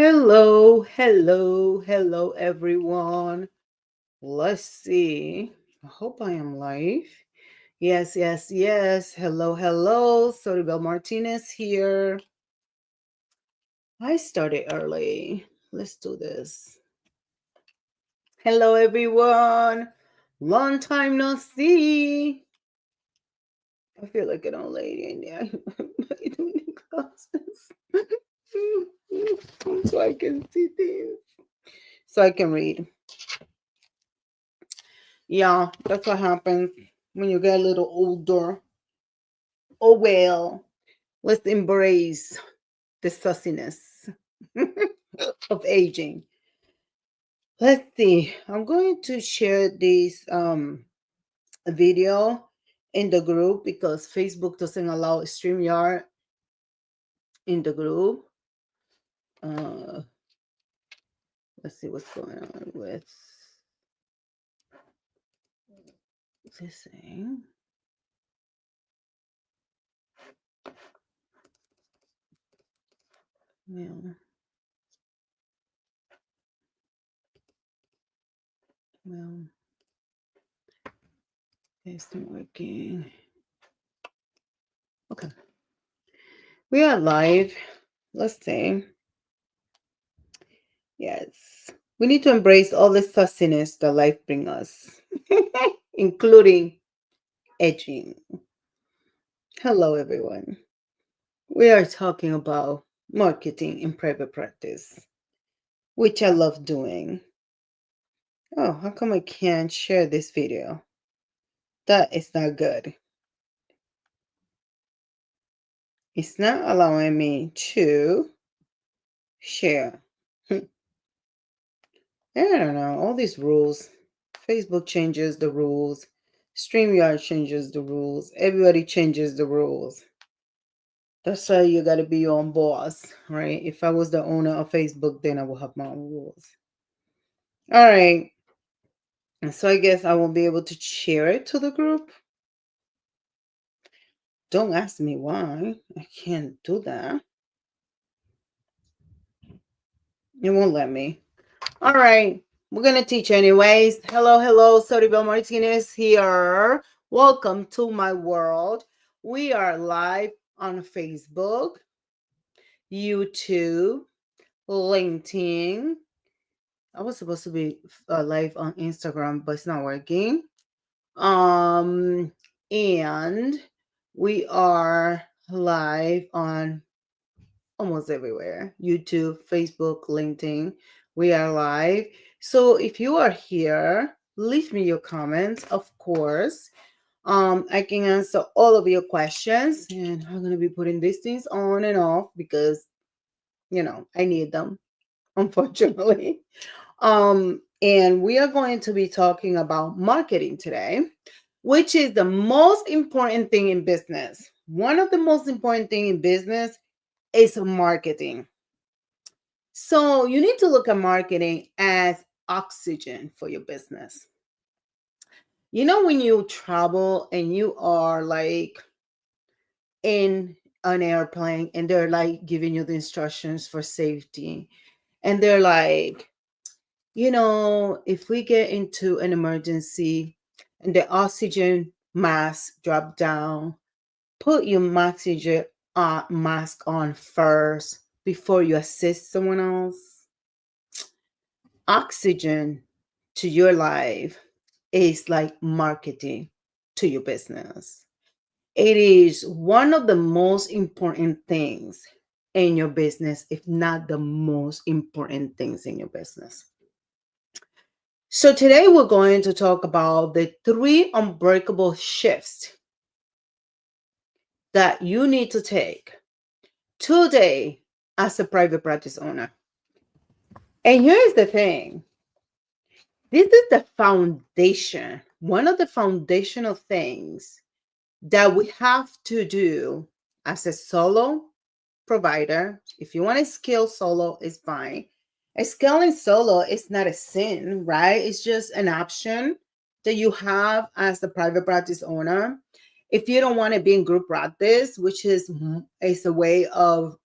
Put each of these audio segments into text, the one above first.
Hello, hello, hello, everyone. Let's see. I hope I am live. Yes, yes, yes. Hello, hello. Soribel Martinez here. I started early. Let's do this. Hello, everyone. Long time no see. I feel like an old lady in there. I don't need glasses. So I can see things. So I can read. Yeah, that's what happens when you get a little older. Oh well, let's embrace the sussiness of aging. Let's see. I'm going to share this video in the group because Facebook doesn't allow StreamYard in the group. Uh, let's see what's going on with this thing. Well, it's not working. Okay. We are live. Let's see. Yes. We need to embrace all the sussiness that life brings us, including edging. Hello, everyone. We are talking about marketing in private practice, which I love doing. Oh, how come I can't share this video? That is not good. It's not allowing me to share. I don't know. All these rules. Facebook changes the rules. StreamYard changes the rules. Everybody changes the rules. That's why you got to be your own boss, right? If I was the owner of Facebook, then I would have my own rules. All right. So I guess I won't be able to share it to the group. Don't ask me why. I can't do that. It won't let me. All right. We're going to teach anyways. Hello, hello. Soribel Martinez here. Welcome to my world. We are live on Facebook, YouTube, LinkedIn. I was supposed to be live on Instagram, but it's not working. And we are live on almost everywhere: YouTube, Facebook, LinkedIn. We are live. So if you are here, leave me your comments, of course. I can answer all of your questions, and I'm gonna be putting these things on and off because I need them, unfortunately. And we are going to be talking about marketing today, which is the most important thing in business. One of the most important thing in business is marketing. So you need to look at marketing as oxygen for your business. When you travel and you are like in an airplane and they're like giving you the instructions for safety, and they're like, if we get into an emergency and the oxygen mask drop down, put your mask on first before you assist someone else. Oxygen to your life is like marketing to your business. It is one of the most important things in your business, if not the most important things in your business. So today we're going to talk about the 3 unbreakable shifts that you need to take today as a private practice owner. And here's the thing. This is the foundation, one of the foundational things that we have to do as a solo provider. If you want to scale solo, it's fine. Scaling solo is not a sin, right? It's just an option that you have as the private practice owner. If you don't want to be in group practice, which is a way of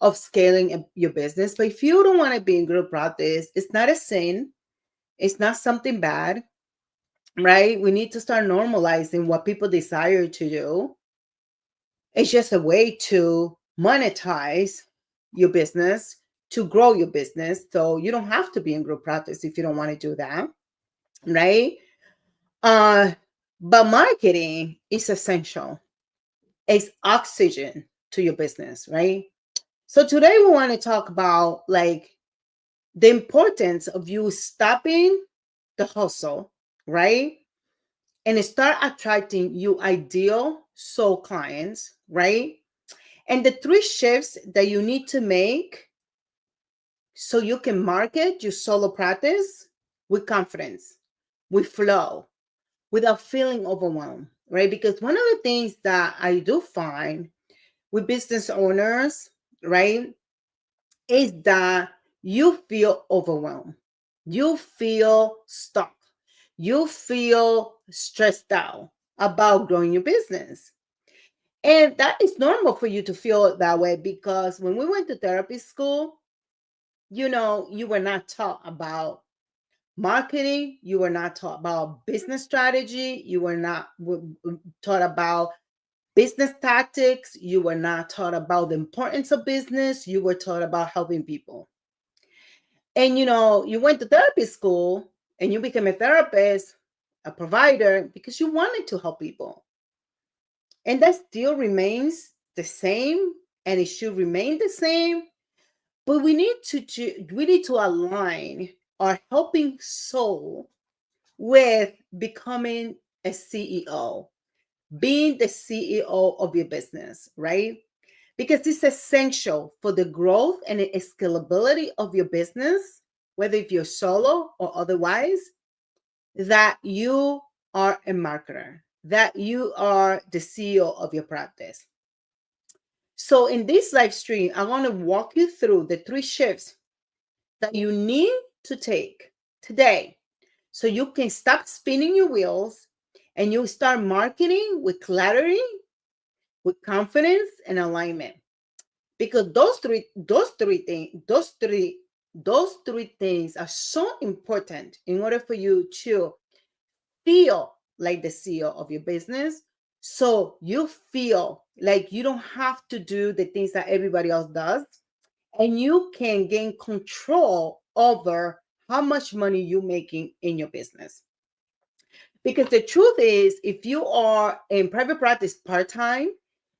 of scaling your business. But if you don't want to be in group practice, it's not a sin. It's not something bad, right? We need to start normalizing what people desire to do. It's just a way to monetize your business, to grow your business. So you don't have to be in group practice if you don't want to do that, right? Uh, but marketing is essential. It's oxygen to your business, right? So today we want to talk about like the importance of you stopping the hustle, right? And start attracting your ideal soul clients, right? And the three shifts that you need to make so you can market your solo practice with confidence, with flow, without feeling overwhelmed, right? Because one of the things that I do find with business owners, right, is that you feel overwhelmed, you feel stuck, you feel stressed out about growing your business. And that is normal for you to feel that way because when we went to therapy school, you were not taught about marketing, you were not taught about business strategy, you were not taught about business tactics, you were not taught about the importance of business, you were taught about helping people. And you went to therapy school and you became a therapist, a provider, because you wanted to help people. And that still remains the same, and it should remain the same. But we need to align our helping soul with becoming a CEO, being the CEO of your business, right? Because it's essential for the growth and the scalability of your business, whether if you're solo or otherwise, that you are a marketer, that you are the CEO of your practice. So in this live stream, I want to walk you through the three shifts that you need to take today so you can stop spinning your wheels and you start marketing with clarity, with confidence and alignment. Because those three things are so important in order for you to feel like the CEO of your business. So you feel like you don't have to do the things that everybody else does, and you can gain control over how much money you're making in your business. Because the truth is, if you are in private practice part-time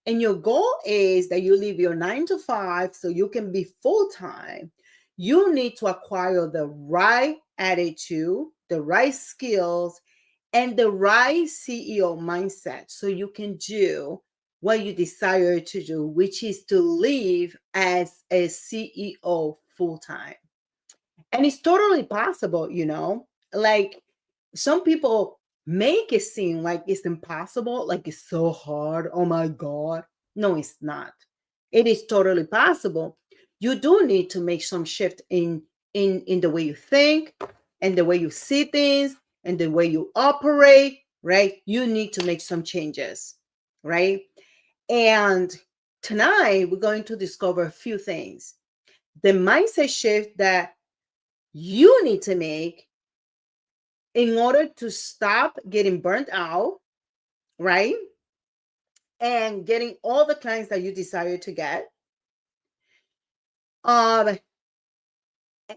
and your goal is that you leave your 9 to 5 so you can be full-time, you need to acquire the right attitude, the right skills, and the right CEO mindset so you can do what you desire to do, which is to live as a CEO full-time. And it's totally possible, like some people make it seem like it's impossible, like it's so hard. Oh my God. No, it's not. It is totally possible. You do need to make some shift in the way you think and the way you see things and the way you operate, right? You need to make some changes, right? And tonight we're going to discover a few things. The mindset shift that you need to make in order to stop getting burnt out, right? And getting all the clients that you desire to get. And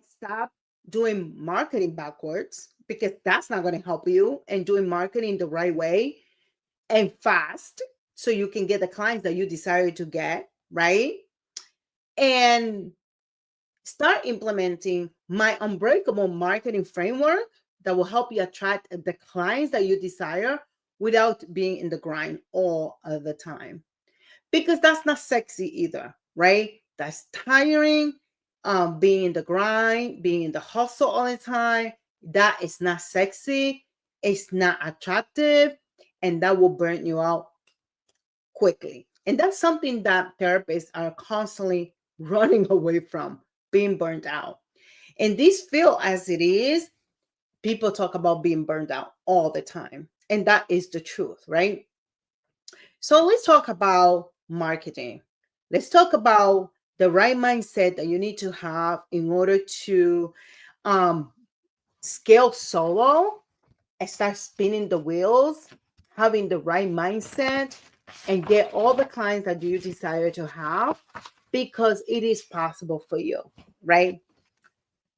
stop doing marketing backwards because that's not going to help you, and doing marketing the right way and fast so you can get the clients that you desire to get, right? And start implementing my Unbreakable Marketing Framework that will help you attract the clients that you desire without being in the grind all of the time. Because that's not sexy either, right? That's tiring. Being in the grind, being in the hustle all the time, that is not sexy. It's not attractive, and that will burn you out quickly. And that's something that therapists are constantly running away from, being burnt out. In this field as it is, people talk about being burned out all the time. And that is the truth, right? So let's talk about marketing. Let's talk about the right mindset that you need to have in order to um, scale solo and start spinning the wheels, having the right mindset, and get all the clients that you desire to have, because it is possible for you, right?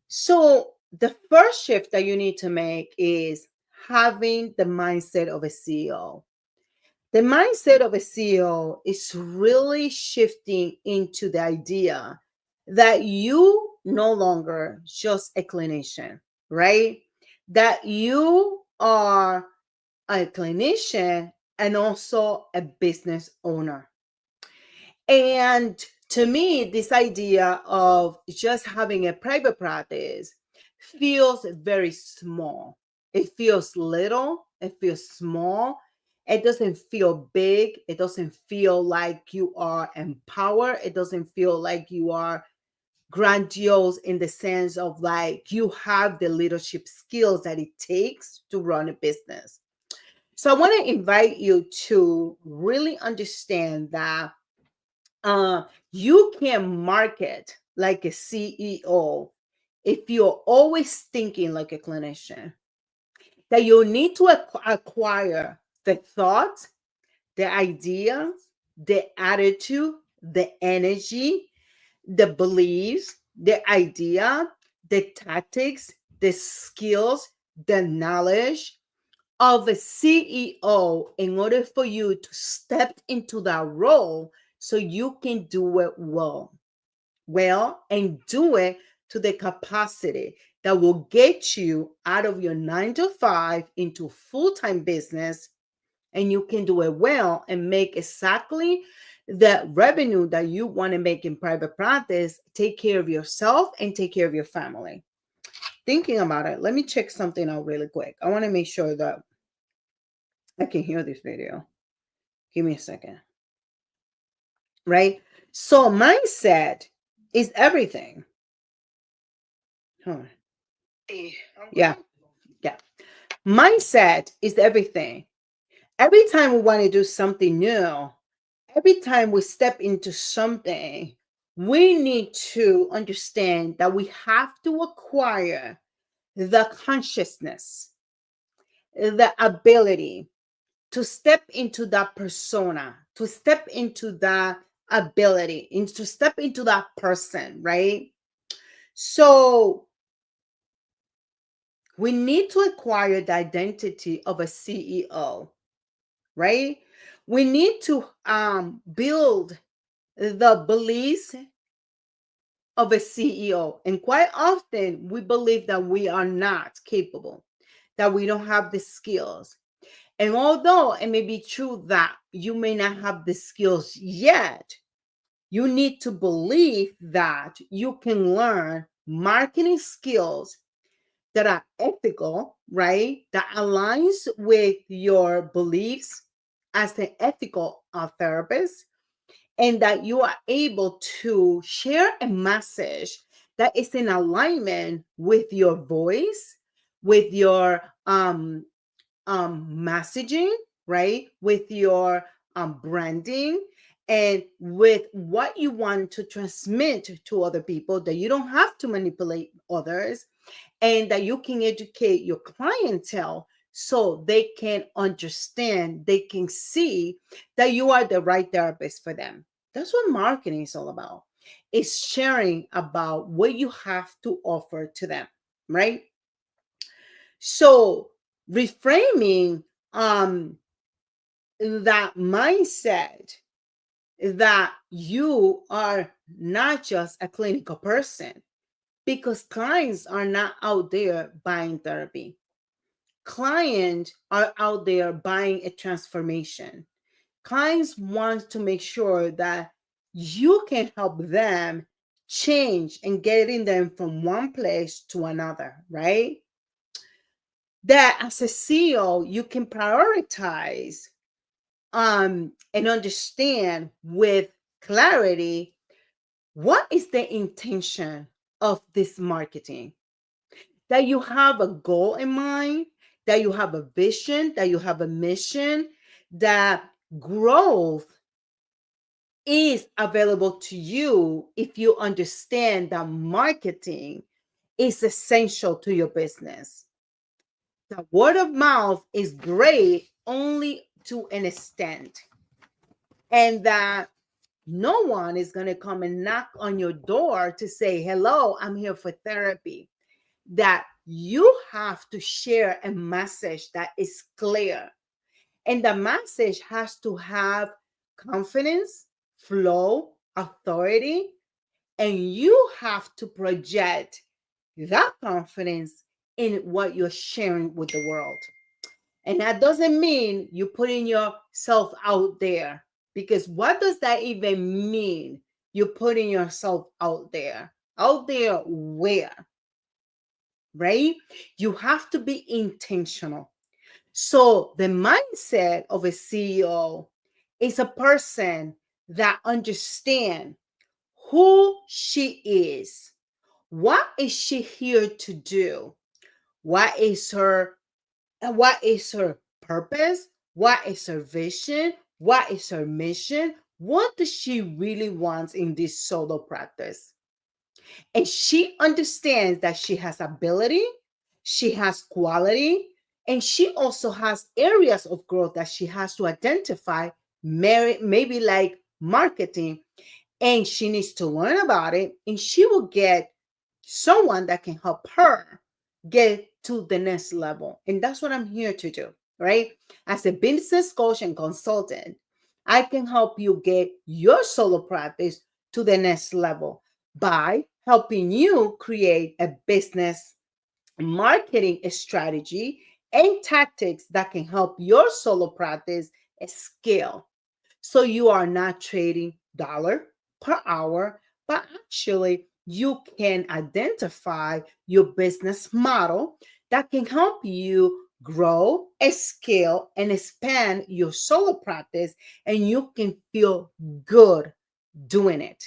So the first shift that you need to make is having the mindset of a CEO. The mindset of a CEO is really shifting into the idea that you no longer just a clinician, right? That you are a clinician and also a business owner. And to me, this idea of just having a private practice feels very small. It feels little, it feels small. It doesn't feel big. It doesn't feel like you are empowered. It doesn't feel like you are grandiose in the sense of like you have the leadership skills that it takes to run a business. So I want to invite you to really understand that uh, you can market like a CEO if you're always thinking like a clinician. That you need to acquire the thoughts, the idea, the attitude, the energy, the beliefs, the idea, the tactics, the skills, the knowledge of a CEO in order for you to step into that role so you can do it well, and do it to the capacity that will get you out of your 9 to 5 into full-time business, and you can do it well and make exactly the revenue that you want to make in private practice, take care of yourself and take care of your family. Thinking about it, let me check something out really quick. I want to make sure that I can hear this video. Give me a second. Right? So mindset is everything. Huh. Yeah. Yeah. Mindset is everything. Every time we want to do something new, every time we step into something, we need to understand that we have to acquire the consciousness, the ability to step into that persona, to step into that ability, and to step into that person, right? So we need to acquire the identity of a CEO, right? We need to build the beliefs of a CEO. And quite often we believe that we are not capable, that we don't have the skills. And although it may be true that you may not have the skills yet, you need to believe that you can learn marketing skills that are ethical, right? That aligns with your beliefs as an ethical therapist, and that you are able to share a message that is in alignment with your voice, with your messaging, right? With your branding, and with what you want to transmit to other people, that you don't have to manipulate others, and that you can educate your clientele so they can understand, they can see that you are the right therapist for them. That's what marketing is all about. It's sharing about what you have to offer to them, right? So reframing that mindset that you are not just a clinical person, because clients are not out there buying therapy. Clients are out there buying a transformation. Clients want to make sure that you can help them change and getting them from one place to another, right? That as a CEO, you can prioritize and understand with clarity what is the intention of this marketing. That you have a goal in mind, that you have a vision, that you have a mission, that growth is available to you if you understand that marketing is essential to your business. The word of mouth is great only to an extent, and that no one is going to come and knock on your door to say, hello, I'm here for therapy. That you have to share a message that is clear. And the message has to have confidence, flow, authority, and you have to project that confidence in what you're sharing with the world. And that doesn't mean you putting yourself out there, because what does that even mean? You're putting yourself out there. Out there where? Right? You have to be intentional. So the mindset of a CEO is a person that understands who she is. What is she here to do? What is her purpose? What is her vision? What is her mission? What does she really want in this solo practice? And she understands that she has ability, she has quality, and she also has areas of growth that she has to identify, maybe like marketing, and she needs to learn about it, and she will get someone that can help her get to the next level. And that's what I'm here to do, right? As a business coach and consultant, I can help you get your solo practice to the next level by helping you create a business marketing strategy and tactics that can help your solo practice scale. So you are not trading dollar per hour, but actually you can identify your business model that can help you grow, scale, and expand your solo practice, and you can feel good doing it,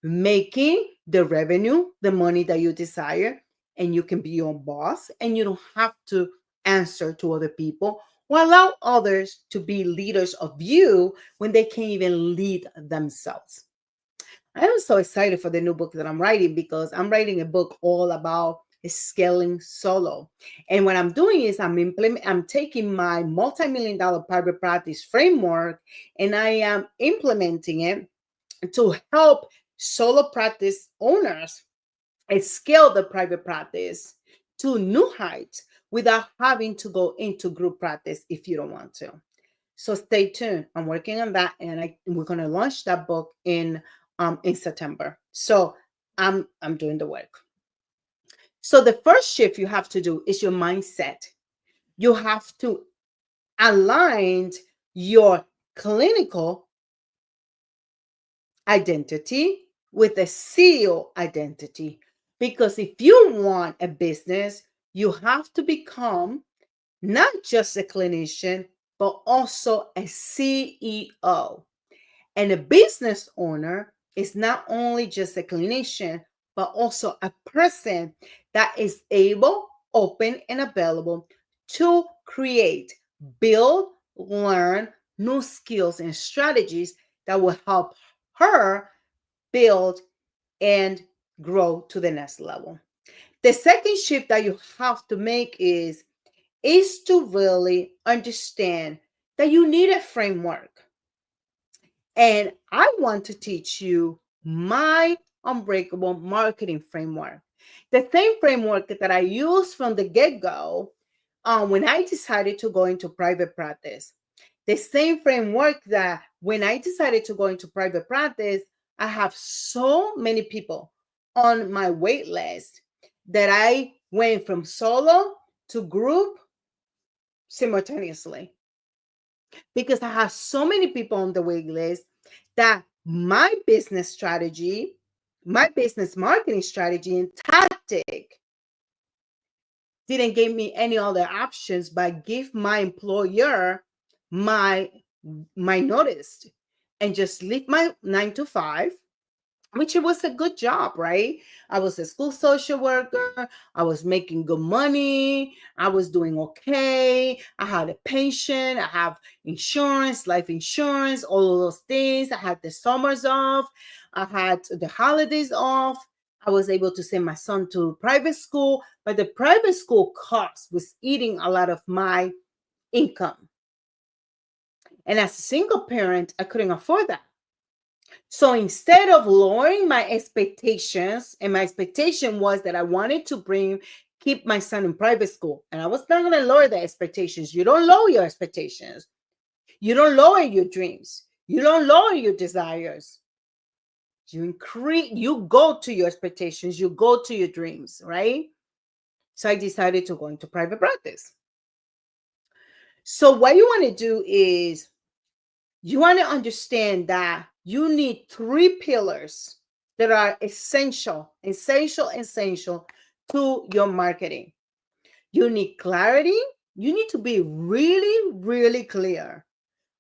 making the revenue, the money that you desire, and you can be your boss, and you don't have to answer to other people or allow others to be leaders of you when they can't even lead themselves. I am so excited for the new book that I'm writing, because I'm writing a book all about scaling solo. And what I'm doing is I'm taking my multi-million dollar private practice framework and I am implementing it to help solo practice owners scale the private practice to new heights without having to go into group practice if you don't want to. So stay tuned. I'm working on that, and we're going to launch that book in September. So I'm doing the work. So the first shift you have to do is your mindset. You have to align your clinical identity with a CEO identity. Because if you want a business, you have to become not just a clinician, but also a CEO. And a business owner is not only just a clinician, but also a person that is able, open, and available to create, build, learn new skills and strategies that will help her build and grow to the next level. The second shift that you have to make is to really understand that you need a framework. And I want to teach you my Unbreakable Marketing Framework. The same framework that I used from the get-go when I decided to go into private practice. The same framework that when I decided to go into private practice, I have so many people on my wait list that I went from solo to group simultaneously, because I have so many people on the wait list that my business strategy, my business marketing strategy and tactic didn't give me any other options but give my employer my notice and just leave my 9 to 5 which it was a good job, right? I was a school social worker. I was making good money. I was doing okay. I had a pension. I have insurance, life insurance, all of those things. I had the summers off. I had the holidays off. I was able to send my son to private school, but the private school cost was eating a lot of my income. And as a single parent, I couldn't afford that. So instead of lowering my expectations, and my expectation was that I wanted to keep my son in private school, and I was not going to lower the expectations. You don't lower your expectations. You don't lower your dreams. You don't lower your desires. You increase, you go to your expectations, you go to your dreams, right? So I decided to go into private practice. So what you want to do is you want to understand that you need 3 pillars that are essential to your marketing. You need clarity. You need to be really, really clear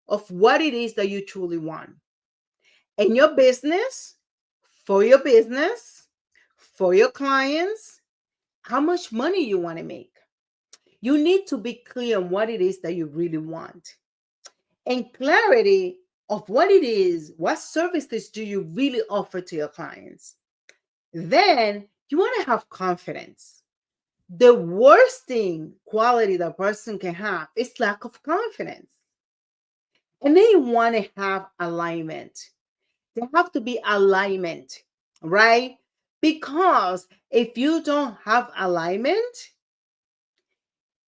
of what it is that you truly want in your business, for your business, for your clients, how much money you want to make. You need to be clear on what it is that you really want. And clarity of what it is, what services do you really offer to your clients? Then you want to have confidence. The worst quality that a person can have is lack of confidence. And then you want to have alignment. There have to be alignment, right? Because if you don't have alignment,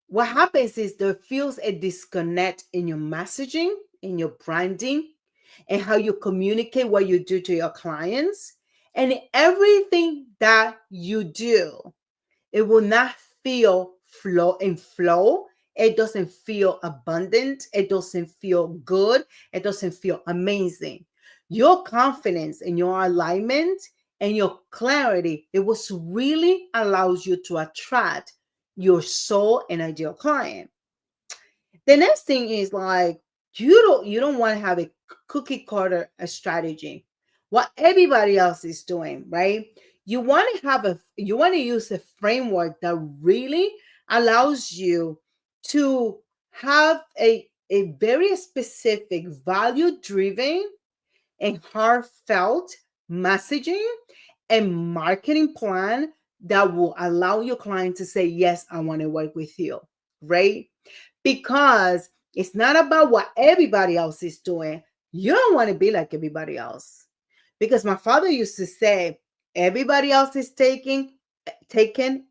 what happens is there feels a disconnect in your messaging, in your branding, and how you communicate what you do to your clients. And everything that you do, it will not feel flow. It doesn't feel abundant. It doesn't feel good. It doesn't feel amazing. Your confidence and your alignment and your clarity, it was really allows you to attract your soul and ideal client. The next thing is like you don't want to have a cookie cutter a strategy. What everybody else is doing, right? You want to use a framework that really allows you to have a very specific value driven and heartfelt messaging and marketing plan that will allow your client to say, yes, I want to work with you, right? Because it's not about what everybody else is doing. You don't want to be like everybody else. Because my father used to say, everybody else is taken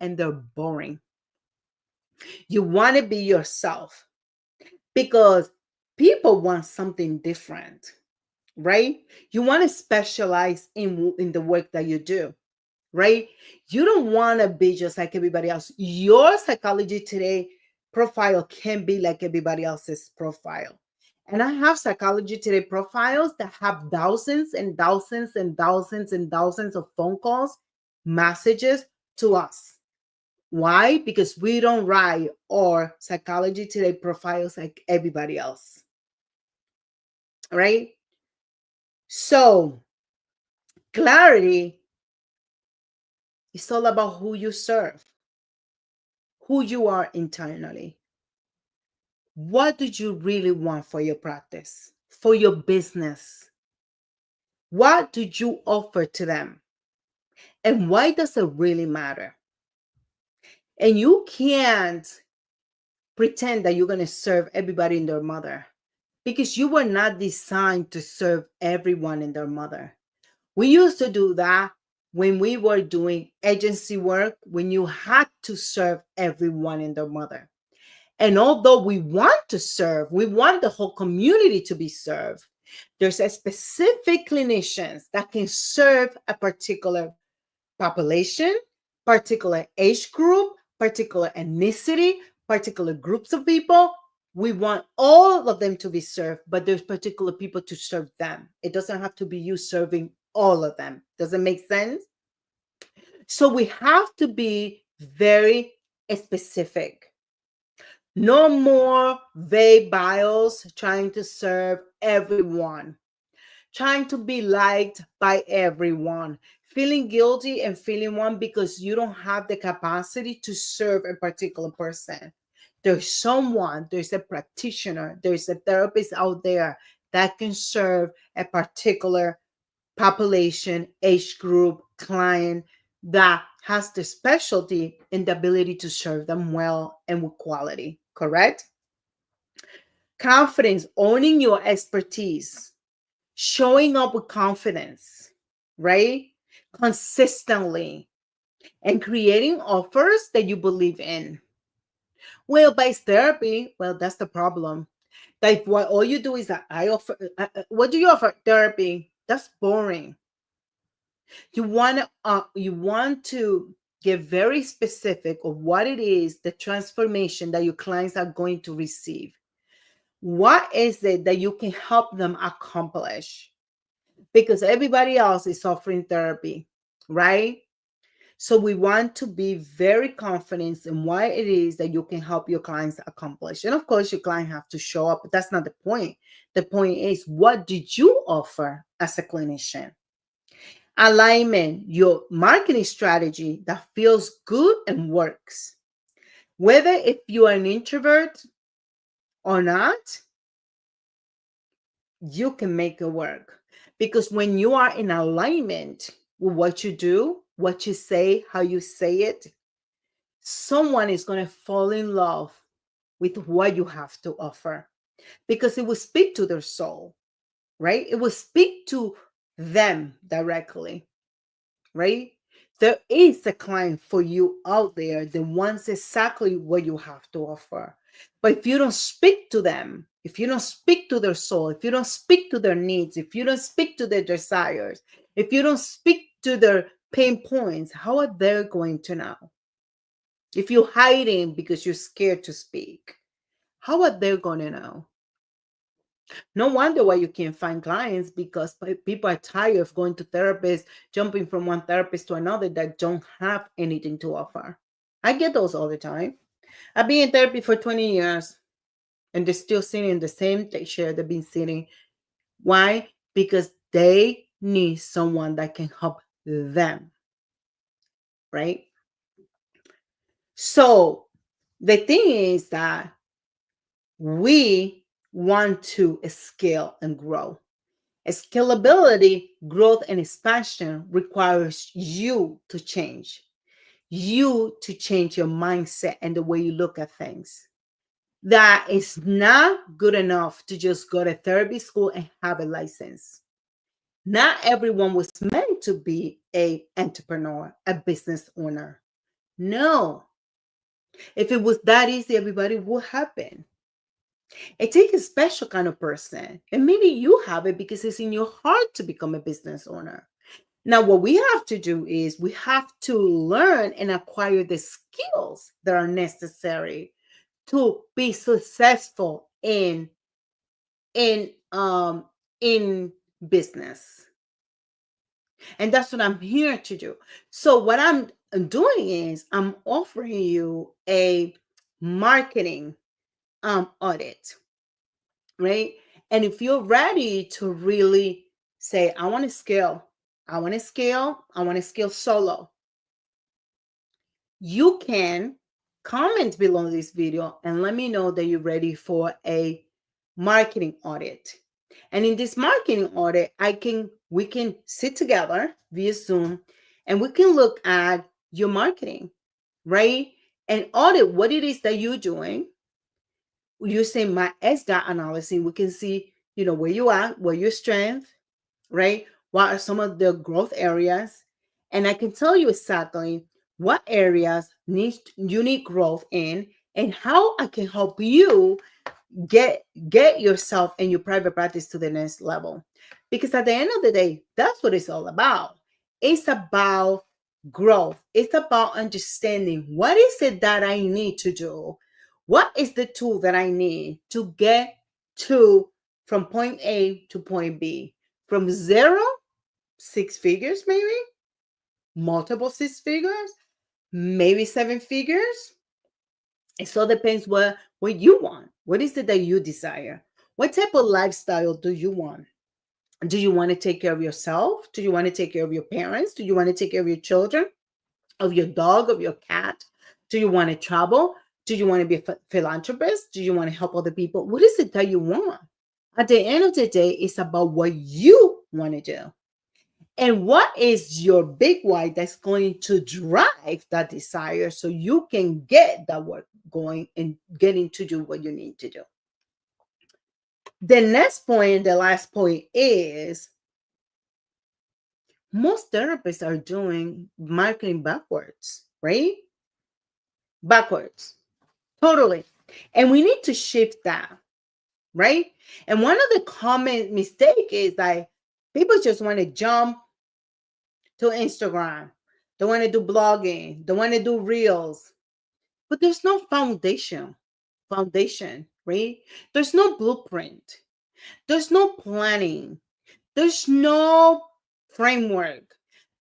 and they're boring. You want to be yourself because people want something different, right? You want to specialize in the work that you do, right? You don't want to be just like everybody else. Your Psychology Today profile can be like everybody else's profile. And I have Psychology Today profiles that have thousands and thousands and thousands and thousands of phone calls, messages to us. Why? Because we don't write our Psychology Today profiles like everybody else, right? So clarity is all about who you serve, who you are internally. What do you really want for your practice, for your business? What do you offer to them? And why does it really matter? And you can't pretend that you're going to serve everybody and their mother because you were not designed to serve everyone and their mother. We used to do that when we were doing agency work, when you had to serve everyone and their mother. And although we want to serve, we want the whole community to be served, there's a specific clinicians that can serve a particular population, particular age group, particular ethnicity, particular groups of people. We want all of them to be served, but there's particular people to serve them. It doesn't have to be you serving all of them. Does it make sense? So we have to be very specific. No more vague bios trying to serve everyone. trying to be liked by everyone, feeling guilty and feeling one because you don't have the capacity to serve a particular person. There's a practitioner, there's a therapist out there that can serve a particular population, age group, client that has the specialty and the ability to serve them well and with quality, correct? Confidence, owning your expertise, showing up with confidence, right? Consistently, and creating offers that you believe in. Well, based therapy, well, that's the problem. Like, what all you do is that I offer, what do you offer? Therapy. That's boring. You want to get very specific of what it is, the transformation that your clients are going to receive. What is it that you can help them accomplish? Because everybody else is offering therapy, right? So we want to be very confident in what it is that you can help your clients accomplish. And of course, your client have to show up, but that's not the point. The point is, what did you offer as a clinician? Alignment, your marketing strategy that feels good and works. Whether if you are an introvert or not, you can make it work. Because when you are in alignment with what you do, what you say, how you say it, someone is going to fall in love with what you have to offer because it will speak to their soul, right? It will speak to them directly, right? There is a client for you out there that wants exactly what you have to offer. But if you don't speak to them, if you don't speak to their soul, if you don't speak to their needs, if you don't speak to their desires, if you don't speak to their pain points, how are they going to know? If you're hiding because you're scared to speak, how are they going to know? No wonder why you can't find clients, because people are tired of going to therapists, jumping from one therapist to another that don't have anything to offer. I get those all the time. I've been in therapy for 20 years and they're still sitting in the same chair they've been sitting. Why? Because they need someone that can help them, right? So the thing is that we want to scale and grow. Scalability, growth, and expansion requires you to change. You to change your mindset and the way you look at things. That is not good enough to just go to therapy school and have a license. Not everyone was meant to be an entrepreneur, a business owner. No. If it was that easy, everybody would have been. It takes a special kind of person. And maybe you have it because it's in your heart to become a business owner. Now, what we have to do is we have to learn and acquire the skills that are necessary to be successful in um in business. And that's what I'm here to do. So what I'm doing is I'm offering you a marketing audit, right? And if you're ready to really say, I want to scale, I want to scale solo, you can comment below this video and let me know that you're ready for a marketing audit. And in this marketing audit, we can sit together via Zoom and we can look at your marketing, right? And audit what it is that you're doing using my SDOT analysis. We can see, where you are, where your strength, right? What are some of the growth areas? And I can tell you exactly what areas you need growth in and how I can help you get yourself and your private practice to the next level. Because at the end of the day, that's what it's all about. It's about growth. It's about understanding what is it that I need to do. What is the tool that I need to get to from point A to point B? From zero, six figures, maybe multiple six figures, maybe seven figures. It so depends what you want. What is it that you desire? What type of lifestyle do you want? Do you want to take care of yourself? Do you want to take care of your parents? Do you want to take care of your children, of your dog, of your cat? Do you want to travel? Do you want to be a philanthropist? Do you want to help other people? What is it that you want? At the end of the day, it's about what you want to do. And what is your big why that's going to drive that desire so you can get that work going and getting to do what you need to do. The next point, the last point is most therapists are doing marketing backwards, right? Backwards, totally. And we need to shift that, right? And one of the common mistake is like people just want to jump to Instagram. They want to do blogging. They want to do reels. But there's no foundation, right? There's no blueprint. There's no planning. There's no framework.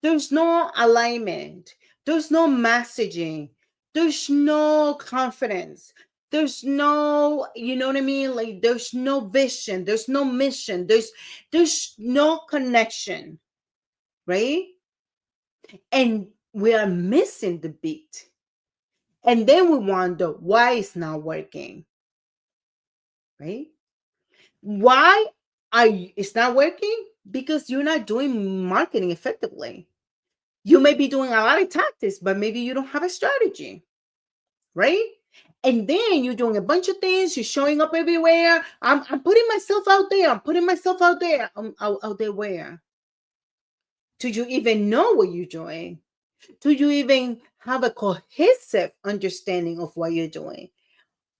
There's no alignment. There's no messaging. There's no confidence. There's no, you know what I mean? Like there's no vision. There's no mission. There's no connection, right? And we are missing the beat. And then we wonder why it's not working, right? Why it's not working? Because you're not doing marketing effectively. You may be doing a lot of tactics, but maybe you don't have a strategy, right? And then you're doing a bunch of things. You're showing up everywhere. I'm putting myself out there. I'm putting myself out there. Out there where? Do you even know what you're doing? Do you even have a cohesive understanding of what you're doing?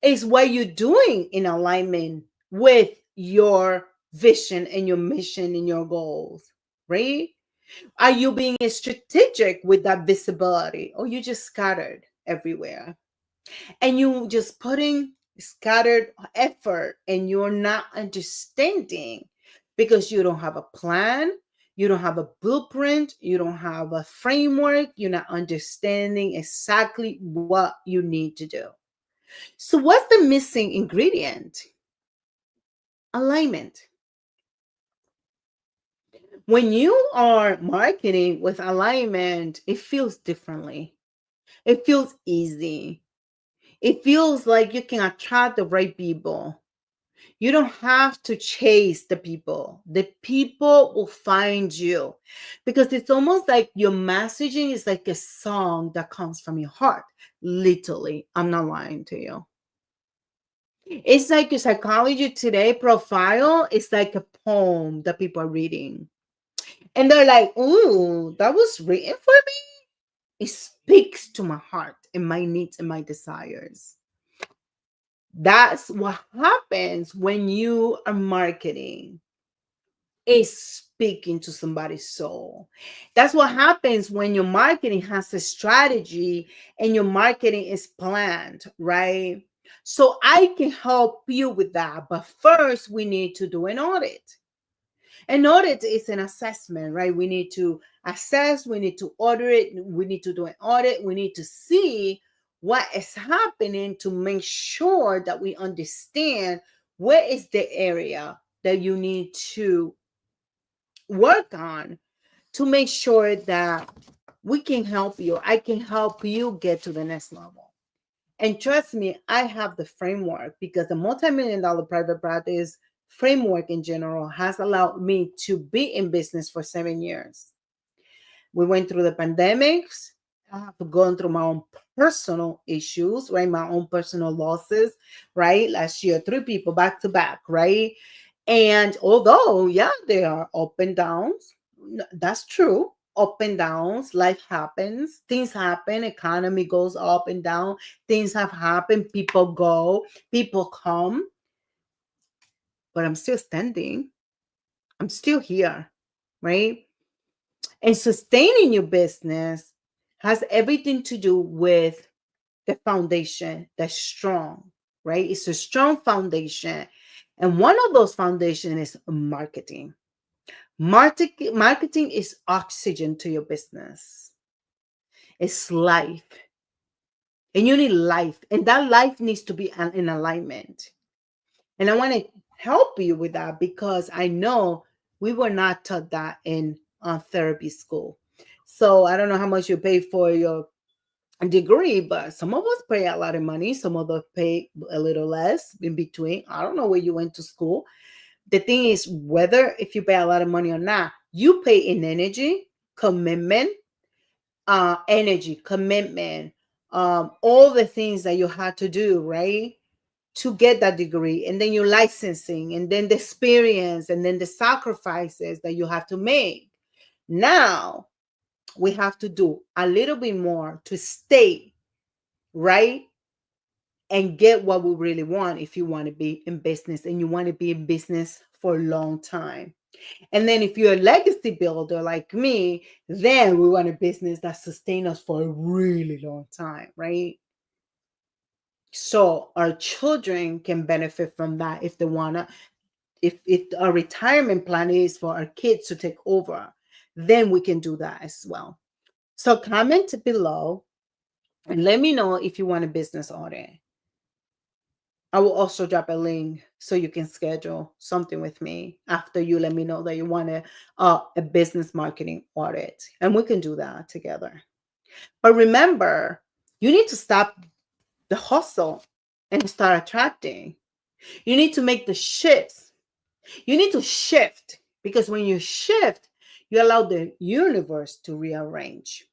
Is what you're doing in alignment with your vision and your mission and your goals, right? Are you being strategic with that visibility, or you just scattered everywhere and you just putting scattered effort and you're not understanding because you don't have a plan, you don't have a blueprint, you don't have a framework, you're not understanding exactly what you need to do. So what's the missing ingredient? Alignment. When you are marketing with alignment, it feels differently. It feels easy. It feels like you can attract the right people. You don't have to chase the people. The people will find you because it's almost like your messaging is like a song that comes from your heart. Literally, I'm not lying to you. It's like your Psychology Today profile is like a poem that people are reading. And they're like, ooh, that was written for me. It speaks to my heart and my needs and my desires. That's what happens when you are marketing. Is speaking to somebody's soul. That's what happens when your marketing has a strategy and your marketing is planned, right? So I can help you with that. But first, we need to do an audit. An audit is an assessment, right? We need to assess, we need to audit, we need to do an audit, we need to see what is happening to make sure that we understand where is the area that you need to work on to make sure that we can help you. I can help you get to the next level. And trust me, I have the framework because the multi-million-dollar private practice framework in general has allowed me to be in business for 7 years. We went through the pandemics. I have gone through my own personal issues, right? My own personal losses, right? Last year, 3 people back to back, right? And although, yeah, there are up and downs, that's true. Up and downs, life happens, things happen, economy goes up and down, things have happened, people go, people come, but I'm still standing. I'm still here, right? And sustaining your business has everything to do with the foundation that's strong, right? It's a strong foundation. And one of those foundations is marketing. Marketing is oxygen to your business. It's life. And you need life. And that life needs to be in alignment. And I want to help you with that because I know We were not taught that in therapy school. So I don't know how much you pay for your degree, but some of us pay a lot of money. Some of us pay a little less in between. I don't know where you went to school. The thing is, whether if you pay a lot of money or not, you pay in energy, commitment, all the things that you had to do, right? To get that degree, and then your licensing, and then the experience, and then the sacrifices that you have to make. Now we have to do a little bit more to stay right and get what we really want if you want to be in business and you want to be in business for a long time. And then if you're a legacy builder like me, then we want a business that sustains us for a really long time, right? So our children can benefit from that if they wanna, if our retirement plan is for our kids to take over, then we can do that as well. So comment below and let me know if you want a business audit. I will also drop a link so you can schedule something with me after you let me know that you want a business marketing audit, and we can do that together. But remember, you need to stop the hustle and start attracting. You need to make the shifts. You need to shift, because when you shift, you allow the universe to rearrange.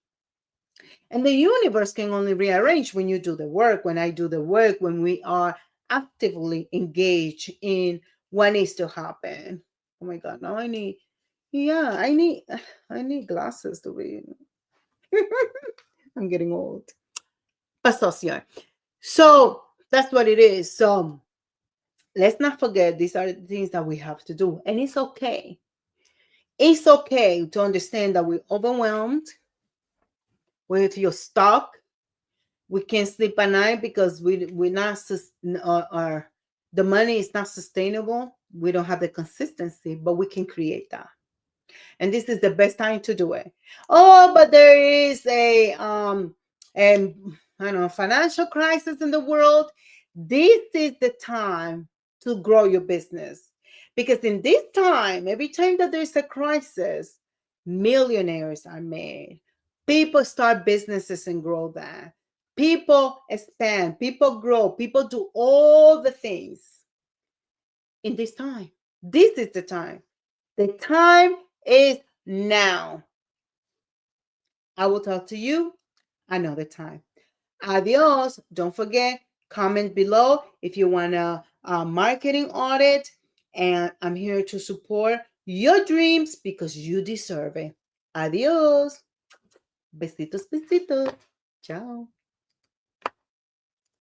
And the universe can only rearrange when you do the work, when I do the work, when we are actively engaged in what needs to happen. Oh my God, now I need glasses to read. I'm getting old. So that's what it is. So let's not forget, these are the things that we have to do. And it's okay. It's okay to understand that we're overwhelmed, we feel stuck, we can't sleep at night because we're not our the money is not sustainable. We don't have the consistency, but we can create that. And this is the best time to do it. Oh, but there is and I don't know, financial crisis in the world. This is the time to grow your business, because in this time, every time that there's a crisis, millionaires are made. People start businesses and grow that. People expand, people grow, people do all the things in this time. This is the time. The time is now. I will talk to you another time. Adios. Don't forget, comment below if you want a marketing audit. And I'm here to support your dreams because you deserve it. Adios. Besitos, besitos. Ciao.